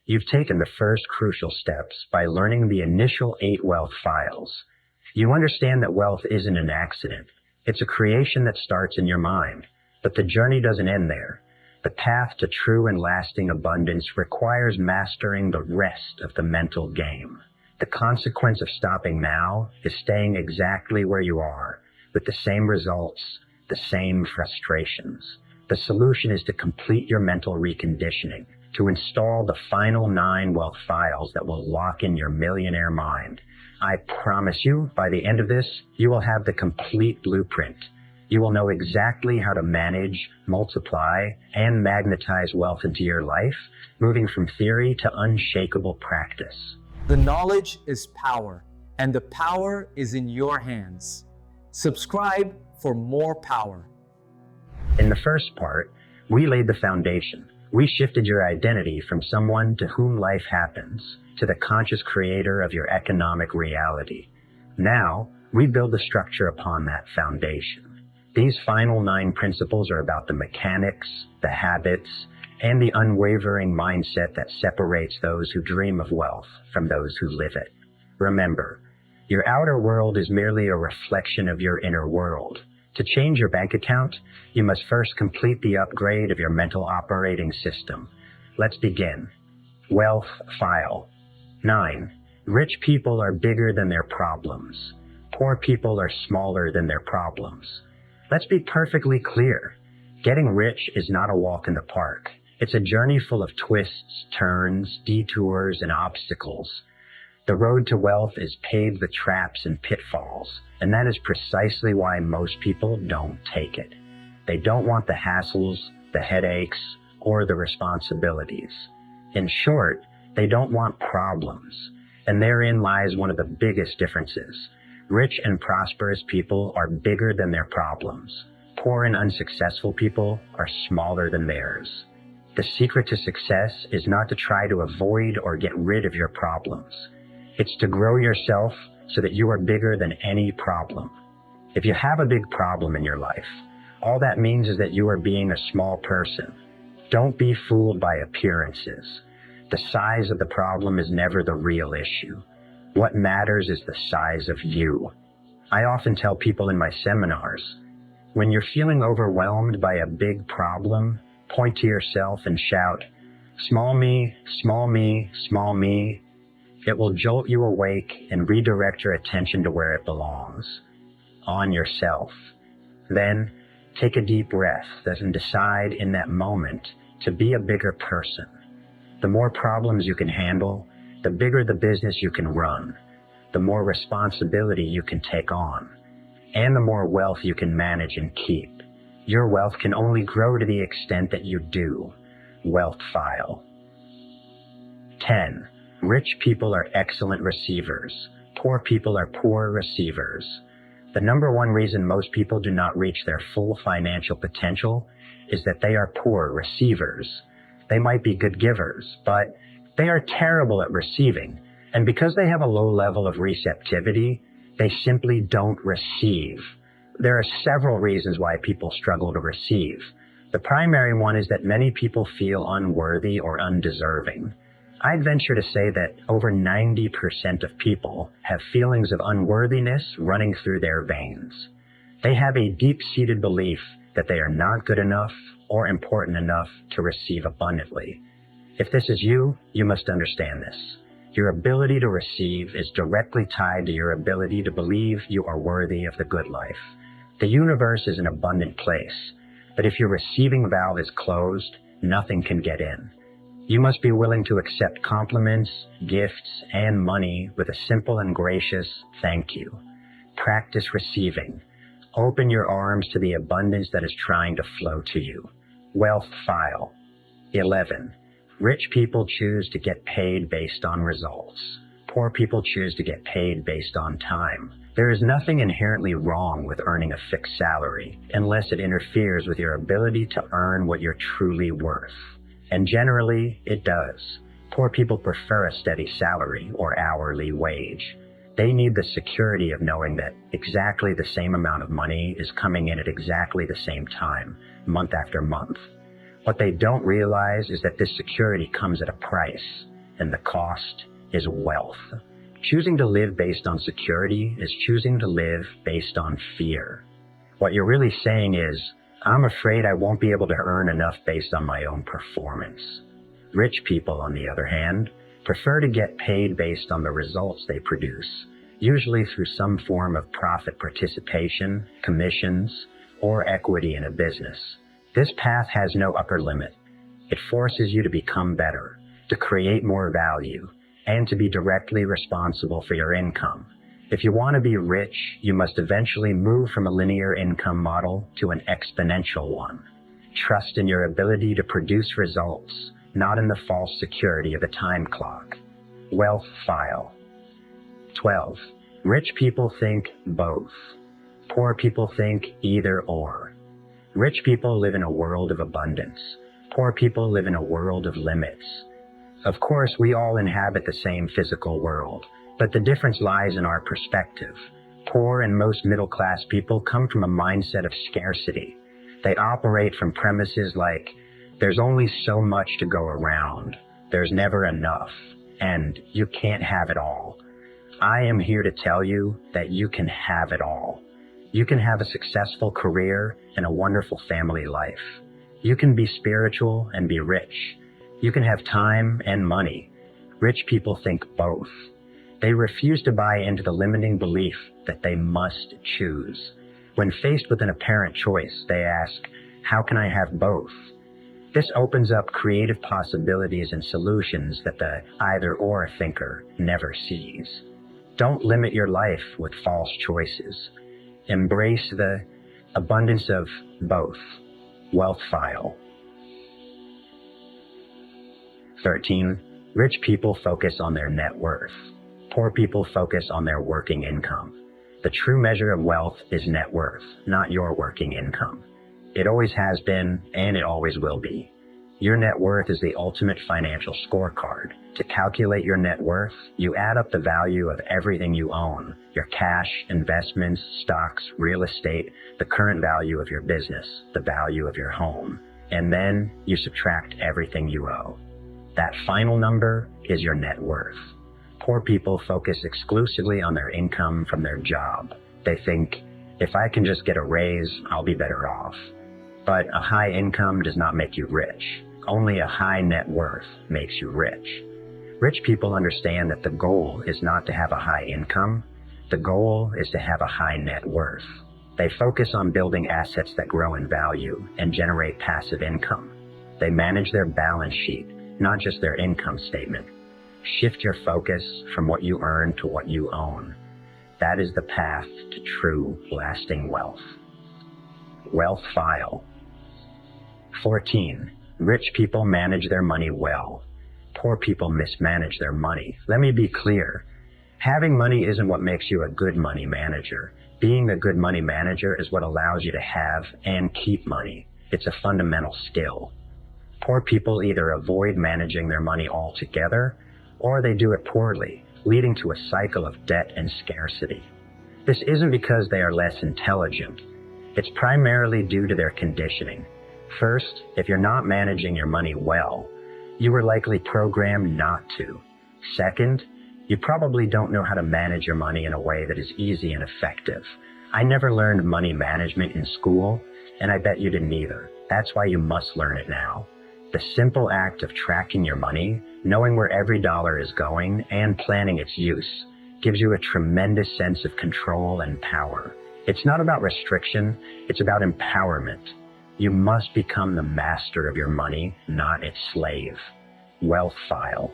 You've taken the first crucial steps by learning the initial 8 wealth files. You understand that wealth isn't an accident. It's a creation that starts in your mind. But the journey doesn't end there. The path to true and lasting abundance requires mastering the rest of the mental game. The consequence of stopping now is staying exactly where you are, with the same results, the same frustrations. The solution is to complete your mental reconditioning, to install the final 9 wealth files that will lock in your millionaire mind. I promise you, by the end of this, you will have the complete blueprint. You will know exactly how to manage, multiply, and magnetize wealth into your life, moving from theory to unshakable practice. The knowledge is power, and the power is in your hands. Subscribe for more power. In the first part, we laid the foundation. We shifted your identity from someone to whom life happens to the conscious creator of your economic reality. Now, we build the structure upon that foundation. These final 9 principles are about the mechanics, the habits, and the unwavering mindset that separates those who dream of wealth from those who live it. Remember, your outer world is merely a reflection of your inner world. To change your bank account, you must first complete the upgrade of your mental operating system. Let's begin. Wealth file. 9. Rich people are bigger than their problems. Poor people are smaller than their problems. Let's be perfectly clear. Getting rich is not a walk in the park. It's a journey full of twists, turns, detours, and obstacles. The road to wealth is paved with traps and pitfalls, and that is precisely why most people don't take it. They don't want the hassles, the headaches, or the responsibilities. In short, they don't want problems, and therein lies one of the biggest differences. Rich and prosperous people are bigger than their problems. Poor and unsuccessful people are smaller than theirs. The secret to success is not to try to avoid or get rid of your problems. It's to grow yourself so that you are bigger than any problem. If you have a big problem in your life, all that means is that you are being a small person. Don't be fooled by appearances. The size of the problem is never the real issue. What matters is the size of you. I often tell people in my seminars, when you're feeling overwhelmed by a big problem, point to yourself and shout, "Small me, small me, small me." It will jolt you awake and redirect your attention to where it belongs, on yourself. Then, take a deep breath and decide in that moment to be a bigger person. The more problems you can handle, the bigger the business you can run, the more responsibility you can take on, and the more wealth you can manage and keep. Your wealth can only grow to the extent that you do. Wealth file. 10. Rich people are excellent receivers. Poor people are poor receivers. The number one reason most people do not reach their full financial potential is that they are poor receivers. They might be good givers, but they are terrible at receiving. And because they have a low level of receptivity, they simply don't receive. There are several reasons why people struggle to receive. The primary one is that many people feel unworthy or undeserving. I'd venture to say that over 90% of people have feelings of unworthiness running through their veins. They have a deep-seated belief that they are not good enough or important enough to receive abundantly. If this is you, you must understand this. Your ability to receive is directly tied to your ability to believe you are worthy of the good life. The universe is an abundant place, but if your receiving valve is closed, nothing can get in. You must be willing to accept compliments, gifts, and money with a simple and gracious thank you. Practice receiving. Open your arms to the abundance that is trying to flow to you. Wealth file. 11. Rich people choose to get paid based on results. Poor people choose to get paid based on time. There is nothing inherently wrong with earning a fixed salary, unless it interferes with your ability to earn what you're truly worth. And generally, it does. Poor people prefer a steady salary or hourly wage. They need the security of knowing that exactly the same amount of money is coming in at exactly the same time, month after month. What they don't realize is that this security comes at a price. and the cost is wealth. Choosing to live based on security is choosing to live based on fear. What you're really saying is, I'm afraid I won't be able to earn enough based on my own performance. Rich people, on the other hand, prefer to get paid based on the results they produce, usually through some form of profit participation, commissions, or equity in a business. This path has no upper limit. It forces you to become better, to create more value, and to be directly responsible for your income. If you want to be rich, you must eventually move from a linear income model to an exponential one. Trust in your ability to produce results, not in the false security of a time clock. Wealth file. 12. Rich people think both. Poor people think either or. Rich people live in a world of abundance. Poor people live in a world of limits. Of course, we all inhabit the same physical world, but the difference lies in our perspective. Poor and most middle-class people come from a mindset of scarcity. They operate from premises like, there's only so much to go around, there's never enough, and you can't have it all. I am here to tell you that you can have it all. You can have a successful career and a wonderful family life. You can be spiritual and be rich. You can have time and money. Rich people think both. They refuse to buy into the limiting belief that they must choose. When faced with an apparent choice, they ask, how can I have both? This opens up creative possibilities and solutions that the either-or thinker never sees. Don't limit your life with false choices. Embrace the abundance of both. Wealth file. 13. Rich people focus on their net worth. Poor people focus on their working income. The true measure of wealth is net worth, not your working income. It always has been, and it always will be. Your net worth is the ultimate financial scorecard. To calculate your net worth, you add up the value of everything you own, your cash, investments, stocks, real estate, the current value of your business, the value of your home, and then you subtract everything you owe. That final number is your net worth. Poor people focus exclusively on their income from their job. They think, if I can just get a raise, I'll be better off. But a high income does not make you rich. Only a high net worth makes you rich. Rich people understand that the goal is not to have a high income. The goal is to have a high net worth. They focus on building assets that grow in value and generate passive income. They manage their balance sheet, not just their income statement. Shift your focus from what you earn to what you own. That is the path to true, lasting wealth. Wealth file. 14. Rich people manage their money well. Poor people mismanage their money. Let me be clear. Having money isn't what makes you a good money manager. Being a good money manager is what allows you to have and keep money. It's a fundamental skill. Poor people either avoid managing their money altogether, or they do it poorly, leading to a cycle of debt and scarcity. This isn't because they are less intelligent. It's primarily due to their conditioning. First, if you're not managing your money well, you were likely programmed not to. Second, you probably don't know how to manage your money in a way that is easy and effective. I never learned money management in school, and I bet you didn't either. That's why you must learn it now. The simple act of tracking your money, knowing where every dollar is going, and planning its use gives you a tremendous sense of control and power. It's not about restriction, it's about empowerment. You must become the master of your money, not its slave. Wealth file.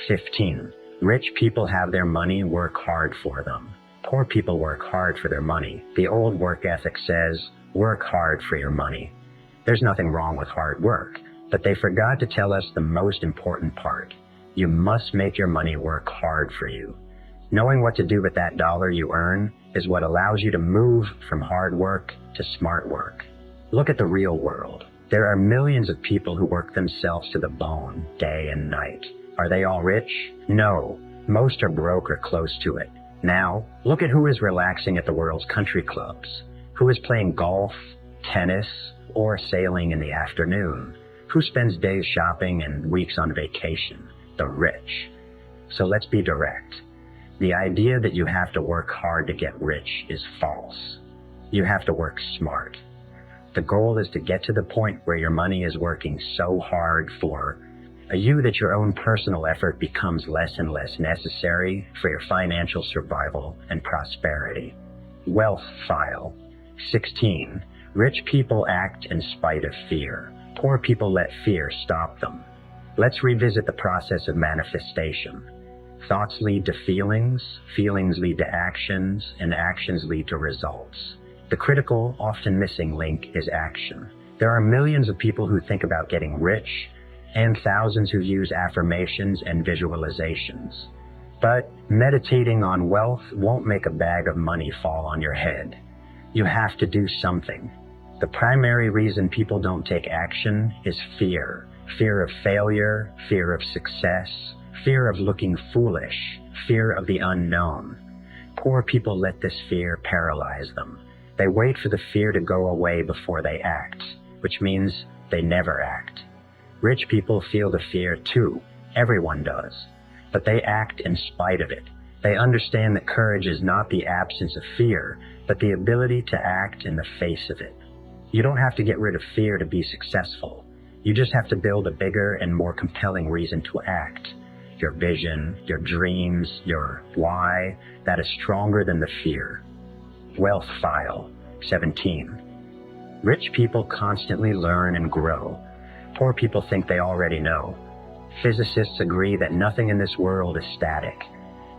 15. Rich people have their money work hard for them. Poor people work hard for their money. The old work ethic says, work hard for your money. There's nothing wrong with hard work, but they forgot to tell us the most important part. You must make your money work hard for you. Knowing what to do with that dollar you earn is what allows you to move from hard work to smart work. Look at the real world. There are millions of people who work themselves to the bone day and night. Are they all rich? No. Most are broke or close to it. Now, look at who is relaxing at the world's country clubs, who is playing golf, tennis, or sailing in the afternoon. Who spends days shopping and weeks on vacation? The rich. So let's be direct. The idea that you have to work hard to get rich is false. You have to work smart. The goal is to get to the point where your money is working so hard for you that your own personal effort becomes less and less necessary for your financial survival and prosperity. Wealth file. 16. Rich people act in spite of fear. Poor people let fear stop them. Let's revisit the process of manifestation. Thoughts lead to feelings, feelings lead to actions, and actions lead to results. The critical, often missing link is action. There are millions of people who think about getting rich, and thousands who use affirmations and visualizations. But meditating on wealth won't make a bag of money fall on your head. You have to do something. The primary reason people don't take action is fear. Fear of failure, fear of success, fear of looking foolish, fear of the unknown. Poor people let this fear paralyze them. They wait for the fear to go away before they act, which means they never act. Rich people feel the fear too. Everyone does. But they act in spite of it. They understand that courage is not the absence of fear, but the ability to act in the face of it. You don't have to get rid of fear to be successful. You just have to build a bigger and more compelling reason to act. Your vision, your dreams, your why, that is stronger than the fear. Wealth file. 17. Rich people constantly learn and grow. Poor people think they already know. Physicists agree that nothing in this world is static.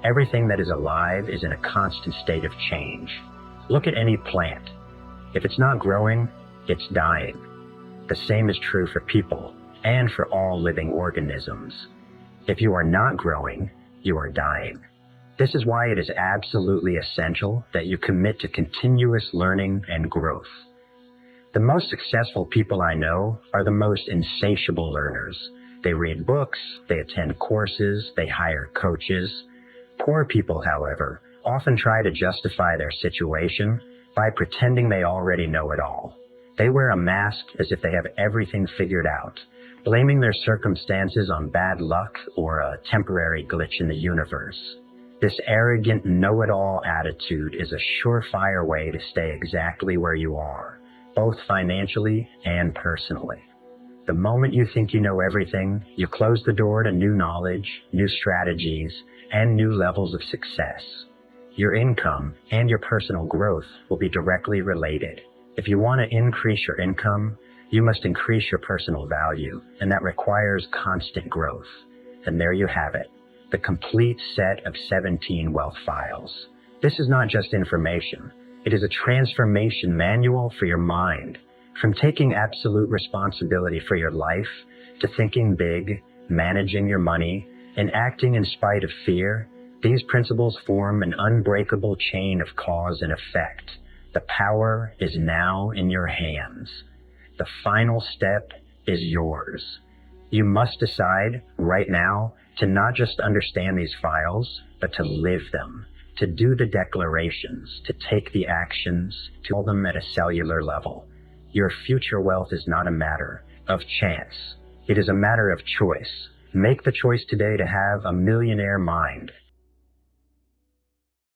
Everything that is alive is in a constant state of change. Look at any plant. If it's not growing, it's dying. The same is true for people and for all living organisms. If you are not growing, you are dying. This is why it is absolutely essential that you commit to continuous learning and growth. The most successful people I know are the most insatiable learners. They read books, they attend courses, they hire coaches. Poor people, however, often try to justify their situation by pretending they already know it all. They wear a mask as if they have everything figured out, blaming their circumstances on bad luck or a temporary glitch in the universe. This arrogant know-it-all attitude is a surefire way to stay exactly where you are, both financially and personally. The moment you think you know everything, you close the door to new knowledge, new strategies, and new levels of success. Your income and your personal growth will be directly related. If you want to increase your income, you must increase your personal value, and that requires constant growth. And there you have it, the complete set of 17 wealth files. This is not just information. It is a transformation manual for your mind. From taking absolute responsibility for your life to thinking big, managing your money, and acting in spite of fear, these principles form an unbreakable chain of cause and effect. The power is now in your hands. The final step is yours. You must decide right now to not just understand these files, but to live them, to do the declarations, to take the actions, to hold them at a cellular level. Your future wealth is not a matter of chance. It is a matter of choice. Make the choice today to have a millionaire mind.